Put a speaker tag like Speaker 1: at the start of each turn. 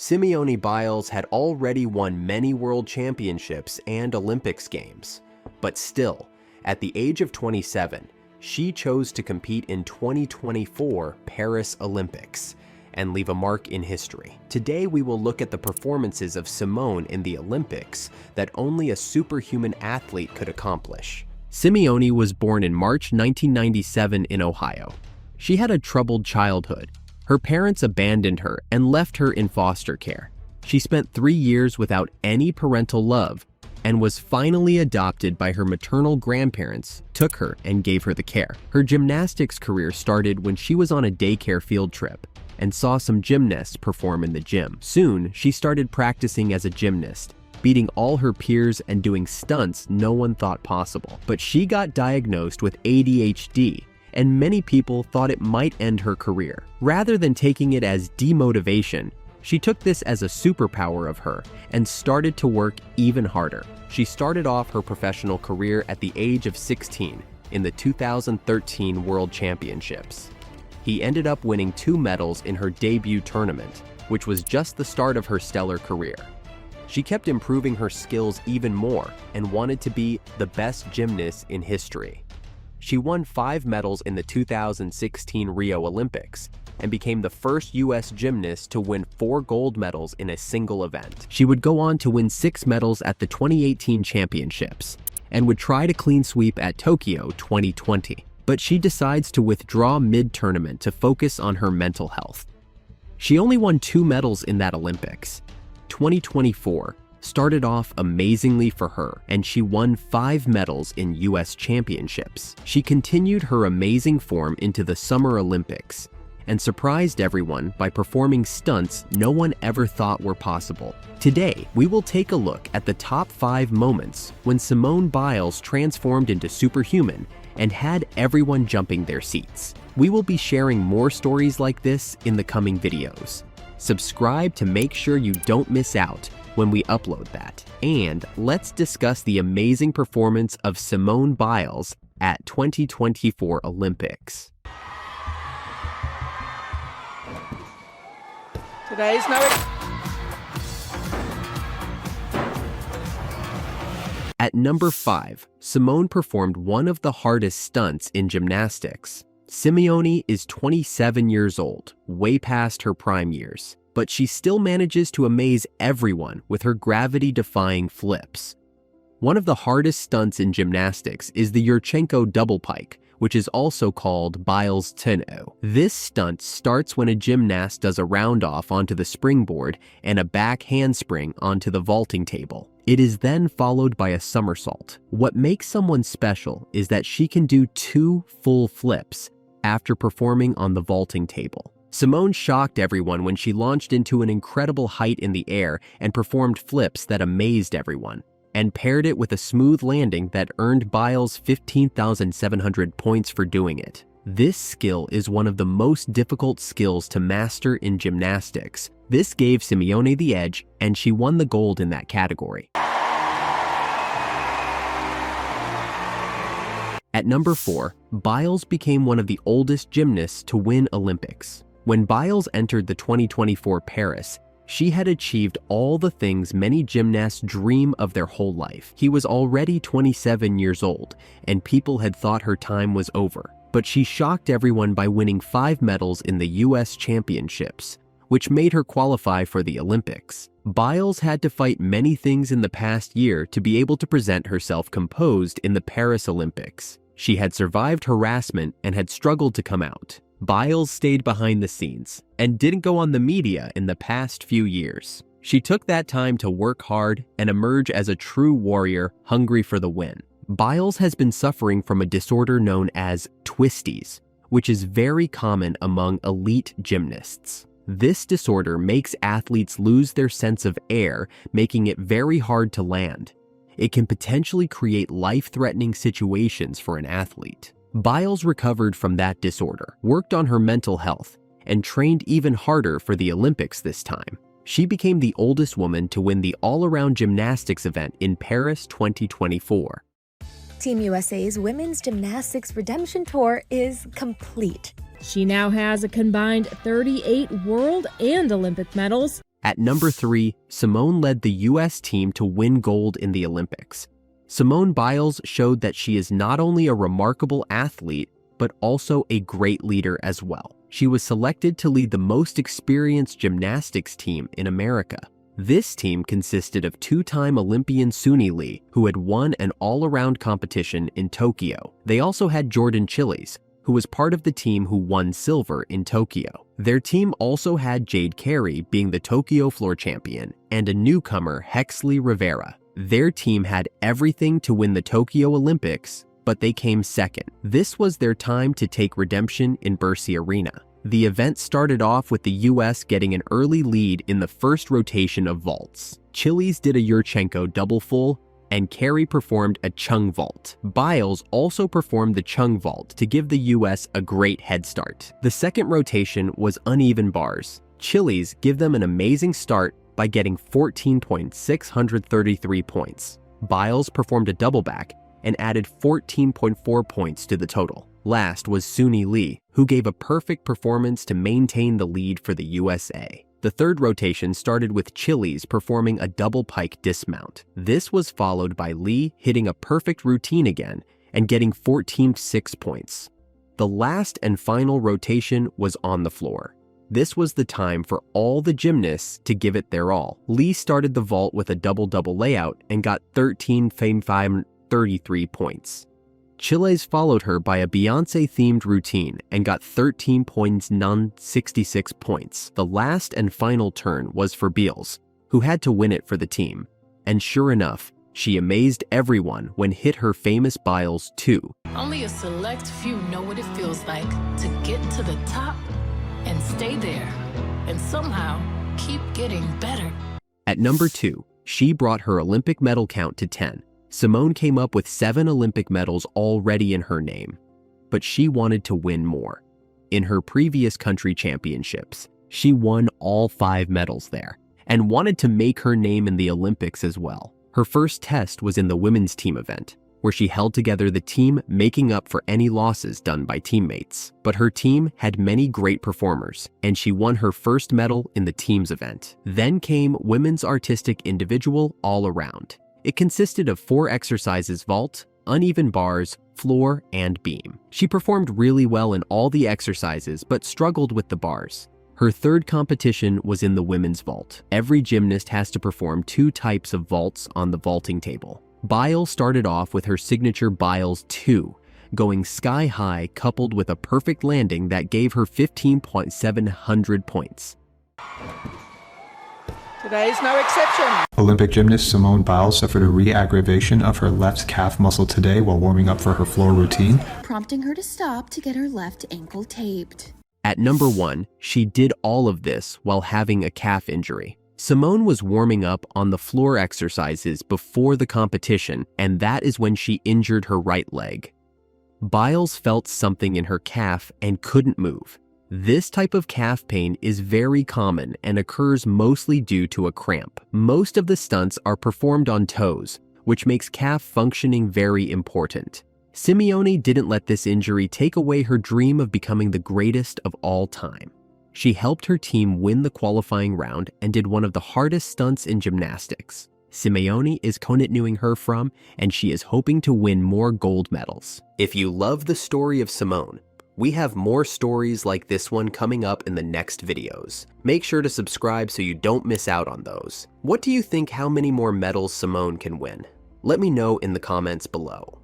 Speaker 1: Simeone Biles had already won many world championships and Olympics games. But still, at the age of 27, she chose to compete in 2024 Paris Olympics and leave a mark in history. Today, we will look at the performances of Simone in the Olympics that only a superhuman athlete could accomplish. Simeone was born in March 1997 in Ohio. She had a troubled childhood. Her parents abandoned her and left her in foster care. She spent 3 years without any parental love and was finally adopted by her maternal grandparents, took her and gave her the care. Her gymnastics career started when she was on a daycare field trip and saw some gymnasts perform in the gym. Soon, she started practicing as a gymnast, beating all her peers and doing stunts no one thought possible. But she got diagnosed with ADHD, and many people thought it might end her career. Rather than taking it as demotivation, she took this as a superpower of her and started to work even harder. She started off her professional career at the age of 16 in the 2013 World Championships. He ended up winning 2 medals in her debut tournament, which was just the start of her stellar career. She kept improving her skills even more and wanted to be the best gymnast in history. She won 5 medals in the 2016 Rio Olympics and became the first U.S. gymnast to win 4 gold medals in a single event. She would go on to win 6 medals at the 2018 championships and would try to clean sweep at Tokyo 2020. But she decides to withdraw mid-tournament to focus on her mental health. She only won 2 medals in that Olympics. 2024 started off amazingly for her, and she won 5 medals in U.S. championships. She continued her amazing form into the Summer Olympics and surprised everyone by performing stunts no one ever thought were possible. Today, we will take a look at the top 5 moments when Simone Biles transformed into superhuman and had everyone jumping their seats. We will be sharing more stories like this in the coming videos. Subscribe to make sure you don't miss out when we upload that. And let's discuss the amazing performance of Simone Biles at 2024 Olympics.
Speaker 2: Today's no.
Speaker 1: At number 5, Simone performed one of the hardest stunts in gymnastics. Simeone is 27 years old, way past her prime years, but she still manages to amaze everyone with her gravity-defying flips. One of the hardest stunts in gymnastics is the Yurchenko double pike, which is also called Biles Teno. This stunt starts when a gymnast does a round-off onto the springboard and a back handspring onto the vaulting table. It is then followed by a somersault. What makes someone special is that she can do 2 full flips after performing on the vaulting table. Simone shocked everyone when she launched into an incredible height in the air and performed flips that amazed everyone, and paired it with a smooth landing that earned Biles 15,700 points for doing it. This skill is one of the most difficult skills to master in gymnastics. This gave Simeone the edge, and she won the gold in that category. At number 4, Biles became one of the oldest gymnasts to win Olympics. When Biles entered the 2024 Paris, she had achieved all the things many gymnasts dream of their whole life. He was already 27 years old, and people had thought her time was over. But she shocked everyone by winning 5 medals in the U.S. championships, which made her qualify for the Olympics. Biles had to fight many things in the past year to be able to present herself composed in the Paris Olympics. She had survived harassment and had struggled to come out. Biles stayed behind the scenes and didn't go on the media in the past few years. She took that time to work hard and emerge as a true warrior hungry for the win. Biles has been suffering from a disorder known as twisties, which is very common among elite gymnasts. This disorder makes athletes lose their sense of air, making it very hard to land. It can potentially create life-threatening situations for an athlete. Biles recovered from that disorder, worked on her mental health, and trained even harder for the Olympics this time. She became the oldest woman to win the all-around gymnastics event in Paris 2024.
Speaker 3: Team USA's Women's Gymnastics Redemption Tour is complete.
Speaker 4: She now has a combined 38 world and Olympic medals.
Speaker 1: At number 3, Simone led the US team to win gold in the Olympics. Simeone Biles showed that she is not only a remarkable athlete, but also a great leader as well. She was selected to lead the most experienced gymnastics team in America. This team consisted of two-time Olympian Suni Lee, who had won an all-around competition in Tokyo. They also had Jordan Chiles, who was part of the team who won silver in Tokyo. Their team also had Jade Carey being the Tokyo floor champion and a newcomer, Hexley Rivera. Their team had everything to win the Tokyo Olympics, but they came second. This was their time to take redemption in Bercy Arena. The event started off with the US getting an early lead in the first rotation of vaults. Chiles did a Yurchenko double full, and Carey performed a Chung vault. Biles also performed the Chung vault to give the US a great head start. The second rotation was uneven bars. Chiles give them an amazing start by getting 14,633 points. Biles performed a double back and added 14.4 points to the total. Last was Suni Lee, who gave a perfect performance to maintain the lead for the USA. The third rotation started with Chiles performing a double pike dismount. This was followed by Lee hitting a perfect routine again and getting 14.6 points. The last and final rotation was on the floor. This was the time for all the gymnasts to give it their all. Lee started the vault with a double-double layout and got 13.533 points. Chiles followed her by a Beyoncé-themed routine and got 13.966 points. The last and final turn was for Biles, who had to win it for the team. And sure enough, she amazed everyone when hit her famous Biles 2.
Speaker 2: Only a select few know what it feels like to get to the top and stay there, and somehow keep getting better.
Speaker 1: At number 2, she brought her Olympic medal count to 10. Simone came up with 7 Olympic medals already in her name, but she wanted to win more. In her previous country championships, she won all 5 medals there and wanted to make her name in the Olympics as well. Her first test was in the women's team event, where she held together the team, making up for any losses done by teammates. But her team had many great performers, and she won her first medal in the teams event. Then came women's artistic individual all-around. It consisted of 4 exercises: vault, uneven bars, floor, and beam. She performed really well in all the exercises, but struggled with the bars. Her third competition was in the women's vault. Every gymnast has to perform 2 types of vaults on the vaulting table. Biles started off with her signature Biles 2, going sky high coupled with a perfect landing that gave her 15.700 points.
Speaker 4: Today is no exception.
Speaker 5: Olympic gymnast Simone Biles suffered a re-aggravation of her left calf muscle today while warming up for her floor routine,
Speaker 6: prompting her to stop to get her left ankle taped.
Speaker 1: At number 1, she did all of this while having a calf injury. Simone was warming up on the floor exercises before the competition, and that is when she injured her right leg. Biles felt something in her calf and couldn't move. This type of calf pain is very common and occurs mostly due to a cramp. Most of the stunts are performed on toes, which makes calf functioning very important. Simeone didn't let this injury take away her dream of becoming the greatest of all time. She helped her team win the qualifying round and did one of the hardest stunts in gymnastics. Simeone is continuing her from, and she is hoping to win more gold medals. If you love the story of Simone, we have more stories like this one coming up in the next videos. Make sure to subscribe so you don't miss out on those. What do you think how many more medals Simone can win? Let me know in the comments below.